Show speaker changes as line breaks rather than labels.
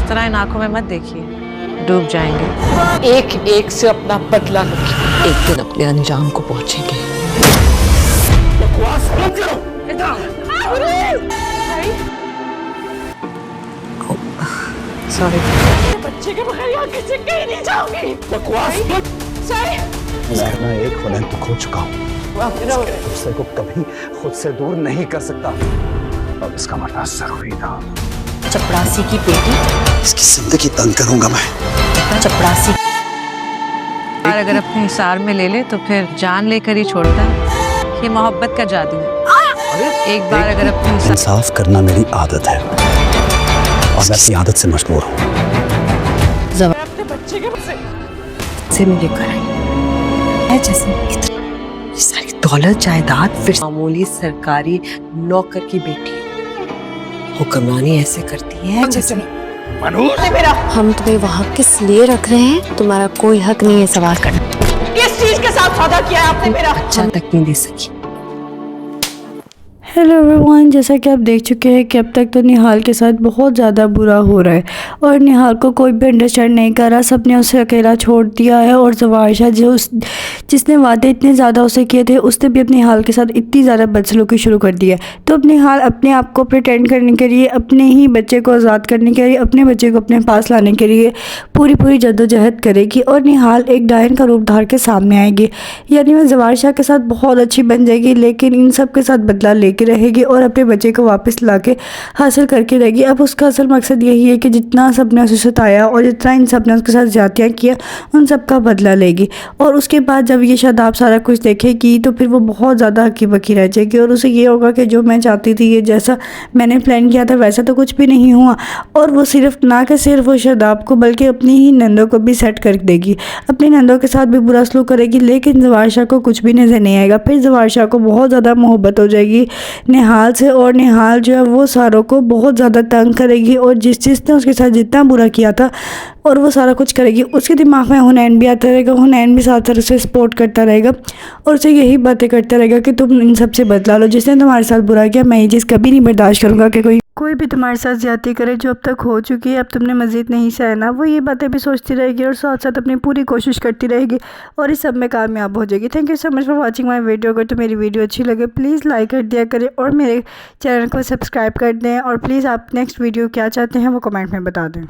तरह इन आंखों में मत देखिए, डूब जाएंगे।
एक एक से अपना बदला लूंगी, एक दिन अपने अंजाम को पहुंचेंगे।
सॉरी।
बच्चे के बगैर यहाँ किसी कहीं नहीं जाऊंगी। बकवास
मैं ना एक होने तो खो चुका हूँ, दूसरे को कभी खुद से दूर नहीं कर सकता। अब इसका मरना जरूरी था।
चपड़ासी की बेटी,
इसकी जिंदगी तंग करूंगा मैं।
चपड़ासी
और अगर अपने हिसार में ले ले तो फिर जान लेकर ही छोड़ता है। ये मोहब्बत का जादू है। एक बार अगर अपने हिसार
इंसाफ करना मेरी आदत है और मैं अपनी आदत से मजबूर हूँ।
अपने बच्चे के
से में लेकर आई है, जैसे इतनी सारी दौलत जायदाद, फिर मामूली सरकारी नौकर की बेटी हुक्मरानी ऐसे करती है जैसे हम तुम्हें वहाँ किस लिए रख रहे हैं? तुम्हारा कोई हक नहीं है सवाल करना।
किस चीज के साथ सौदा किया है आपने मेरा?
अच्छा तक नहीं दे सकी।
हेलो एवरीवन, जैसा कि आप देख चुके हैं कि अब तक तो निहाल के साथ बहुत ज़्यादा बुरा हो रहा है और निहाल को कोई भी अंडरस्टैंड नहीं कर रहा। सबने उसे अकेला छोड़ दिया है और ज़वाहिशा जिसने वादे इतने ज़्यादा उसे किए थे, उसने भी अपने निहाल के साथ इतनी ज़्यादा बदसलूकी शुरू कर दी है। तो अब निहाल अपने आप को प्रिटेंड करने के लिए, अपने ही बच्चे को आज़ाद करने के लिए, अपने बच्चे को अपने पास लाने के लिए पूरी जद्दोजहद करेगी और निहाल एक डायन का रूप धार के सामने आएगी। यानी वह ज़वाहिशा के साथ बहुत अच्छी बन जाएगी, लेकिन इन सब के साथ बदला लेके रहेगी और अपने बच्चे को वापस लाके हासिल करके रहेगी। अब उसका असल मकसद यही है कि जितना सबने उसे सताया और जितना इन सब ने उसके साथ ज्यादतियाँ किया, उन सब का बदला लेगी। और उसके बाद जब ये शादाब सारा कुछ देखेगी तो फिर वो बहुत ज़्यादा हकी बकी रह जाएगी और उसे ये होगा कि जो मैं चाहती थी, ये जैसा मैंने प्लान किया था वैसा तो कुछ भी नहीं हुआ। और वो सिर्फ ना कि सिर्फ वो शादाब को बल्कि अपनी ही नंदों को भी सेट कर देगी, अपनी नंदों के साथ भी बुरा सलूक करेगी, लेकिन ज़वाहिशा को कुछ भी नज़र नहीं आएगा। फिर ज़वाहिशा को बहुत ज़्यादा मोहब्बत हो जाएगी निहाल से और निहाल जो है वो सारों को बहुत ज़्यादा तंग करेगी और जिसने उसके साथ जितना बुरा किया था और वो सारा कुछ करेगी। उसके दिमाग में हुनैन भी आता रहेगा, हुनैन भी साथ साथ उसे सपोर्ट करता रहेगा और उसे यही बातें करता रहेगा कि तुम इन सब से बदला लो, जिसने तुम्हारे साथ बुरा किया। मैं ये चीज़ कभी नहीं बर्दाश्त करूँगा कि कोई भी तुम्हारे साथ ज्यादती करे जो अब तक हो चुकी है, अब तुमने मज़ीद नहीं सहना। वो ये बातें भी सोचती रहेगी और साथ साथ अपनी पूरी कोशिश करती रहेगी और इस सब में कामयाब हो जाएगी। Thank you so much for watching my video. अगर तो मेरी वीडियो अच्छी लगे प्लीज़ लाइक कर दिया करें और मेरे चैनल को सब्सक्राइब कर दें और प्लीज़ आप नेक्स्ट वीडियो क्या चाहते हैं वो कमेंट में बता दें।